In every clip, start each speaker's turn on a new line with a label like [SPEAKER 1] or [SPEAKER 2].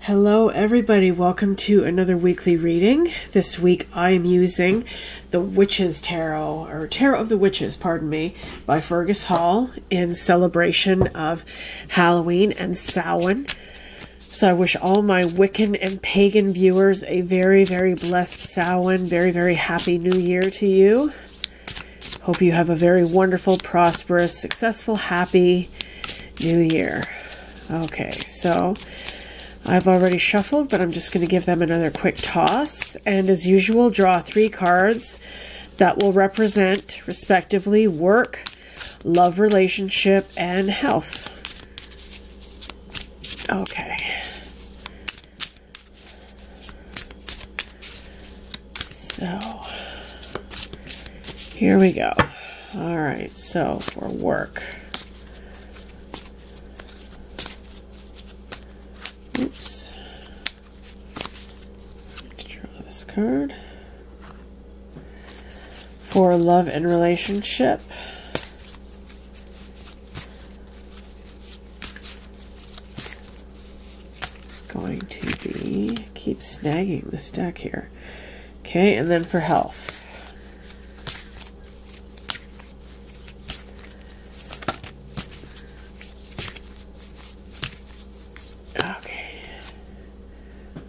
[SPEAKER 1] Hello everybody, welcome to another weekly reading. This week I am using the Witches Tarot, or Tarot of the Witches, pardon me, by Fergus Hall in celebration of Halloween and Samhain. So I wish all my Wiccan and pagan viewers a very, very blessed Samhain, very, very happy new year to you. Hope you have a very wonderful, prosperous, successful, happy new year. Okay, so I've already shuffled, but I'm just going to give them another quick toss. And as usual, draw 3 cards that will represent, respectively, work, love, relationship, and health. Okay. So, here we go. All right, so for work. Oops. Let's draw this card. For love and relationship. It's going to be, keep snagging this deck here. Okay, and then for health.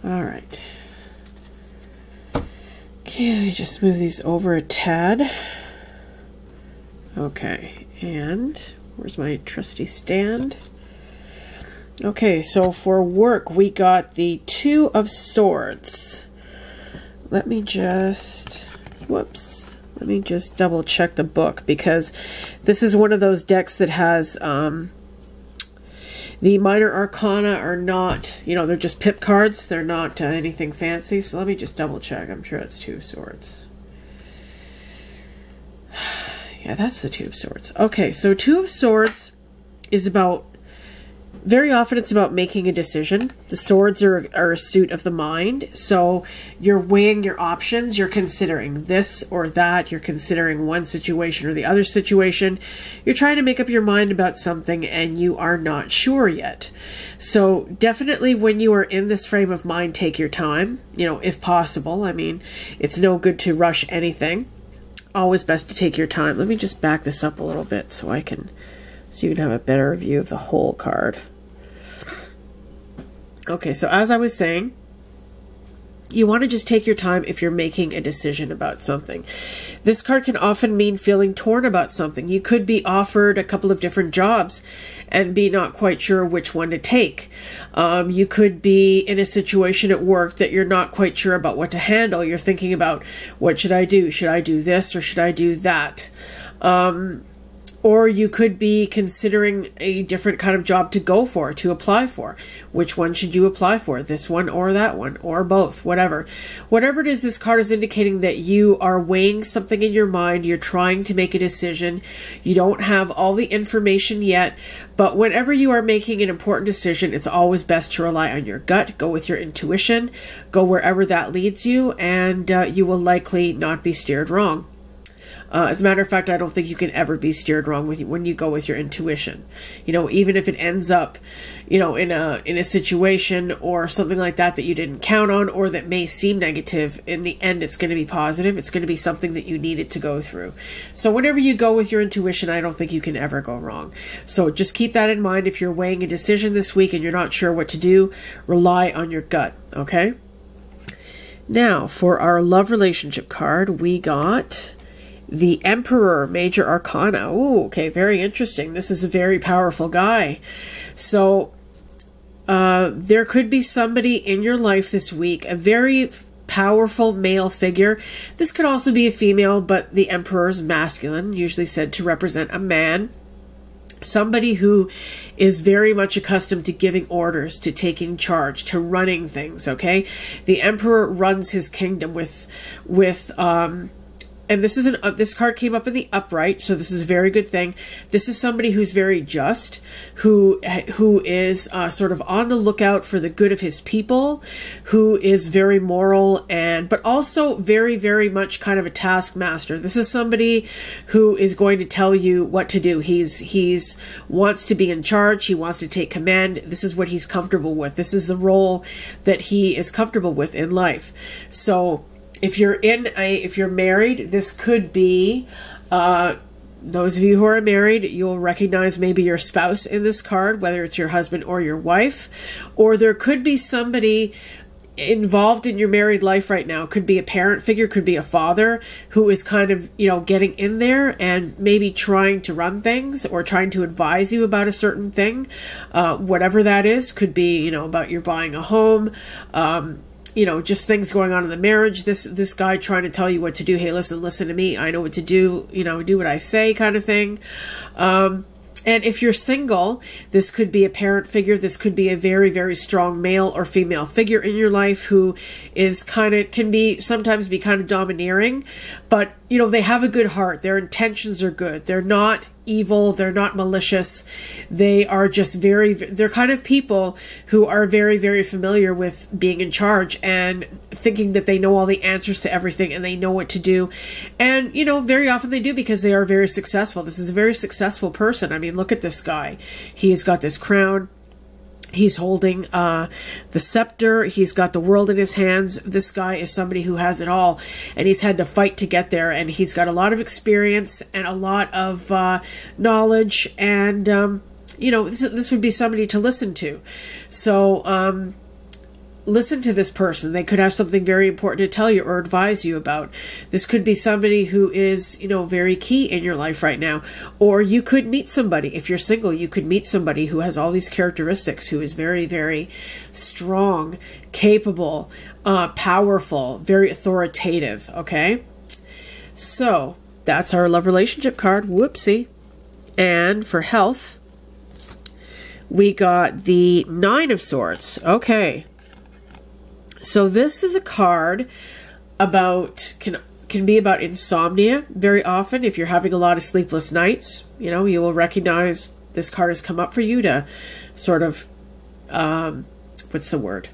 [SPEAKER 1] Alright. Okay, let me just move these over a tad. Okay, and where's my trusty stand? Okay, so for work, we got the 2 of Swords. Let me just, whoops, let me just double check the book, because this is one of those decks that has, the minor arcana are not, you know, they're just pip cards. They're not anything fancy. So let me just double check. I'm sure it's 2 of Swords. Yeah, that's the 2 of Swords. Okay, so 2 of Swords is about, very often it's about making a decision. The swords are a suit of the mind. So you're weighing your options. You're considering this or that. You're considering one situation or the other situation. You're trying to make up your mind about something and you are not sure yet. So definitely when you are in this frame of mind, take your time, you know, if possible. I mean, it's no good to rush anything. Always best to take your time. Let me just back this up a little bit so you can have a better view of the whole card. Okay, so as I was saying, you want to just take your time if you're making a decision about something. This card can often mean feeling torn about something. You could be offered a couple of different jobs and be not quite sure which one to take. You could be in a situation at work that you're not quite sure about what to handle. You're thinking about, what should I do? Should I do this or should I do that? Or you could be considering a different kind of job to go for, to apply for. Which one should you apply for? This one or that one, or both, whatever. Whatever it is, this card is indicating that you are weighing something in your mind. You're trying to make a decision. You don't have all the information yet, but whenever you are making an important decision, it's always best to rely on your gut, go with your intuition, go wherever that leads you, and you will likely not be steered wrong. As a matter of fact, I don't think you can ever be steered wrong when you go with your intuition. You know, even if it ends up, you know, in a situation or something like that that you didn't count on or that may seem negative, in the end it's going to be positive. It's going to be something that you needed to go through. So whenever you go with your intuition, I don't think you can ever go wrong. So just keep that in mind. If you're weighing a decision this week and you're not sure what to do, rely on your gut, okay? Now, for our love relationship card, we got the Emperor, Major Arcana. Ooh, okay, very interesting. This is a very powerful guy. So there could be somebody in your life this week, a very powerful male figure. This could also be a female, but the Emperor is masculine, usually said to represent a man. Somebody who is very much accustomed to giving orders, to taking charge, to running things, okay? The Emperor runs his kingdom with and this is this card came up in the upright, so this is a very good thing. This is somebody who's very just, who is sort of on the lookout for the good of his people, who is very moral, but also very, very much kind of a taskmaster. This is somebody who is going to tell you what to do. He's wants to be in charge. He wants to take command. This is what he's comfortable with. This is the role that he is comfortable with in life. So if you're married, this could be, those of you who are married, you'll recognize maybe your spouse in this card, whether it's your husband or your wife, or there could be somebody involved in your married life right now. Could be a parent figure, could be a father who is kind of, getting in there and maybe trying to run things or trying to advise you about a certain thing. Whatever that is, could be, about you're buying a home, just things going on in the marriage. This guy trying to tell you what to do. Hey, listen to me. I know what to do. Do what I say, kind of thing. And if you're single, this could be a parent figure. This could be a very, very strong male or female figure in your life who is can sometimes be kind of domineering, but they have a good heart. Their intentions are good. They're not evil. They're not malicious. They are just they're kind of people who are very, very familiar with being in charge and thinking that they know all the answers to everything and they know what to do. And, very often they do because they are very successful. This is a very successful person. I mean, look at this guy. He's got this crown. He's holding the scepter. He's got the world in his hands. This guy is somebody who has it all, and he's had to fight to get there. And he's got a lot of experience and a lot of knowledge. And, this would be somebody to listen to. So, listen to this person. They could have something very important to tell you or advise you about. This could be somebody who is, very key in your life right now. Or you could meet somebody. If you're single, you could meet somebody who has all these characteristics, who is very, very strong, capable, powerful, very authoritative. Okay? So that's our love relationship card. Whoopsie. And for health, we got the 9 of Swords. Okay. So this is a card can be about insomnia very often. If you're having a lot of sleepless nights, you will recognize this card has come up for you to sort of, what's the word?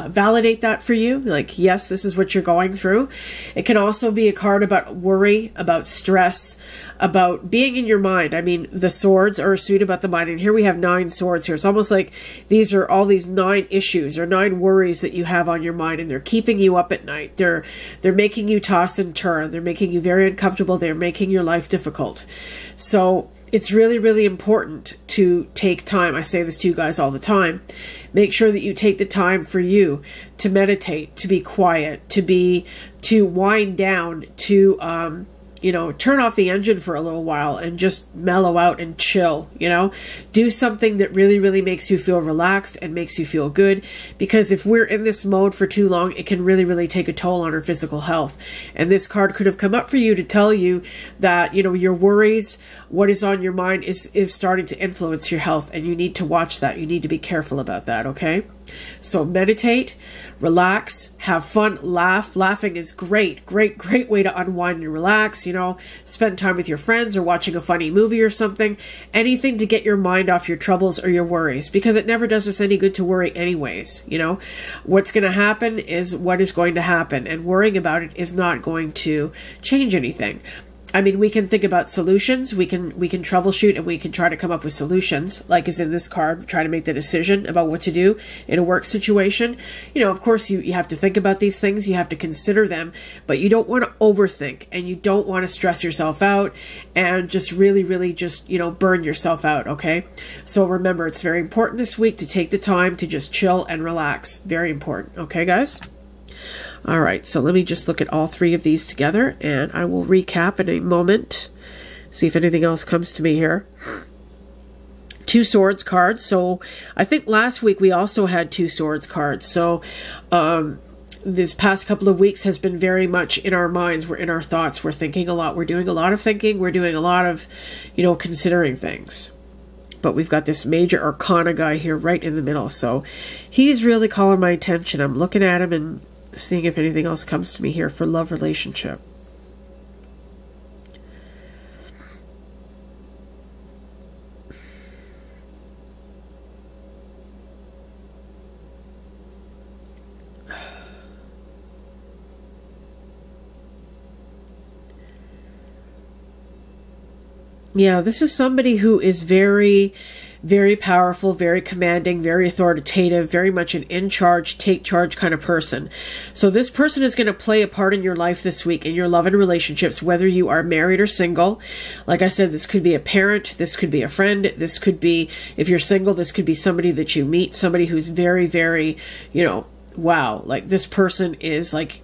[SPEAKER 1] Validate that for you. Like, yes, this is what you're going through. It can also be a card about worry, about stress, about being in your mind. I mean, the swords are a suit about the mind. And here we have 9 swords here. It's almost like these are all these 9 issues or 9 worries that you have on your mind, and they're keeping you up at night. They're making you toss and turn. They're making you very uncomfortable. They're making your life difficult. So it's really, really important to take time. I say this to you guys all the time. Make sure that you take the time for you to meditate, to be quiet, to wind down, to, turn off the engine for a little while and just mellow out and chill, do something that really, really makes you feel relaxed and makes you feel good. Because if we're in this mode for too long, it can really, really take a toll on our physical health. And this card could have come up for you to tell you that, your worries, what is on your mind is starting to influence your health, and you need to watch that. You need to be careful about that. Okay. So meditate, relax, have fun, laugh. Laughing is great, great, great way to unwind and relax. Spend time with your friends or watching a funny movie or something. Anything to get your mind off your troubles or your worries, because it never does us any good to worry anyways. What's going to happen is what is going to happen, and worrying about it is not going to change anything. I mean, we can think about solutions, we can troubleshoot, and we can try to come up with solutions, like is in this card, try to make the decision about what to do in a work situation. Of course, you have to think about these things, you have to consider them, but you don't want to overthink, and you don't want to stress yourself out and just really, really just, burn yourself out, okay? So remember, it's very important this week to take the time to just chill and relax. Very important, okay, guys? All right, so let me just look at all 3 of these together, and I will recap in a moment, see if anything else comes to me here. 2 swords cards. So I think last week we also had 2 swords cards. So this past couple of weeks has been very much in our minds. We're in our thoughts. We're thinking a lot. We're doing a lot of thinking. We're doing a lot of, considering things. But we've got this major arcana guy here right in the middle. So he's really calling my attention. I'm looking at him and seeing if anything else comes to me here for love relationship. Yeah, this is somebody who is very, very powerful, very commanding, very authoritative, very much an in charge, take charge kind of person. So this person is going to play a part in your life this week, in your love and relationships, whether you are married or single. Like I said, this could be a parent, this could be a friend, this could be, if you're single, this could be somebody that you meet, somebody who's very, very, you know, wow, like this person is like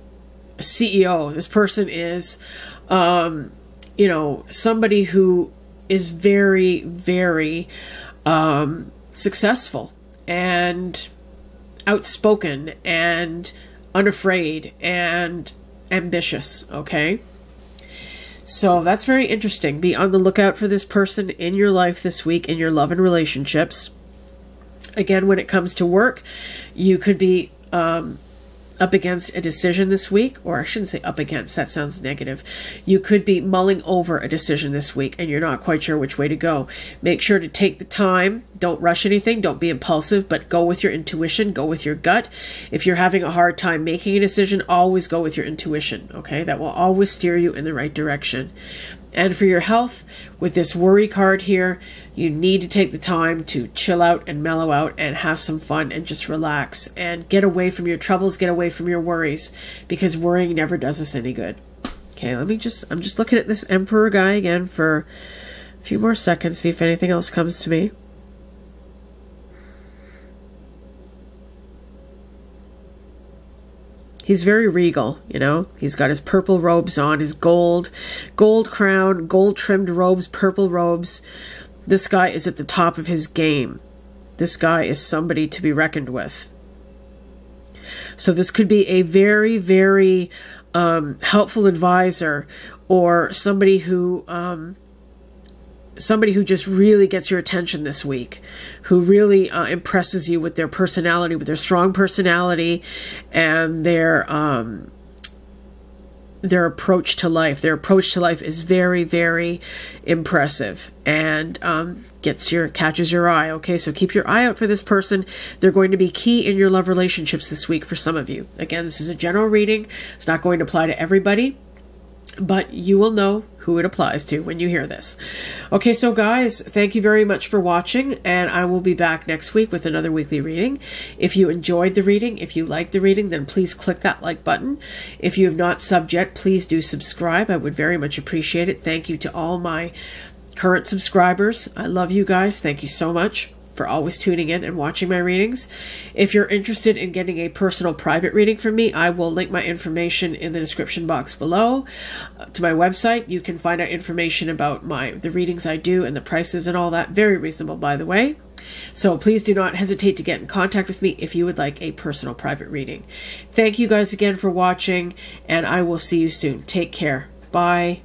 [SPEAKER 1] a CEO. This person is, you know, somebody who is very, very successful and outspoken and unafraid and ambitious. Okay. So that's very interesting. Be on the lookout for this person in your life this week, in your love and relationships. Again, when it comes to work, you could be up against a decision this week, or I shouldn't say up against, that sounds negative. You could be mulling over a decision this week and you're not quite sure which way to go. Make sure to take the time. Don't rush anything. Don't be impulsive, but go with your intuition. Go with your gut. If you're having a hard time making a decision, always go with your intuition. Okay. That will always steer you in the right direction. And for your health, with this worry card here, you need to take the time to chill out and mellow out and have some fun and just relax and get away from your troubles, get away from your worries, because worrying never does us any good. Okay, I'm just looking at this Emperor guy again for a few more seconds, see if anything else comes to me. He's very regal, you know. He's got his purple robes on, his gold crown, gold trimmed robes, purple robes. This guy is at the top of his game. This guy is somebody to be reckoned with. So this could be a very, very helpful advisor, or somebody who just really gets your attention this week, who really impresses you with their personality, with their strong personality and their approach to life. Their approach to life is very, very impressive and catches your eye. Okay, so keep your eye out for this person. They're going to be key in your love relationships this week for some of you. Again, this is a general reading. It's not going to apply to everybody, but you will know who it applies to when you hear this. Okay, so guys, thank you very much for watching, and I will be back next week with another weekly reading. If you enjoyed the reading, if you liked the reading, then please click that like button. If you have not subbed yet, please do subscribe. I would very much appreciate it. Thank you to all my current subscribers. I love you guys. Thank you so much for always tuning in and watching my readings. If you're interested in getting a personal private reading from me, I will link my information in the description box below to my website. You can find out information about the readings I do and the prices and all that. Very reasonable, by the way. So please do not hesitate to get in contact with me if you would like a personal private reading. Thank you guys again for watching, and I will see you soon. Take care. Bye.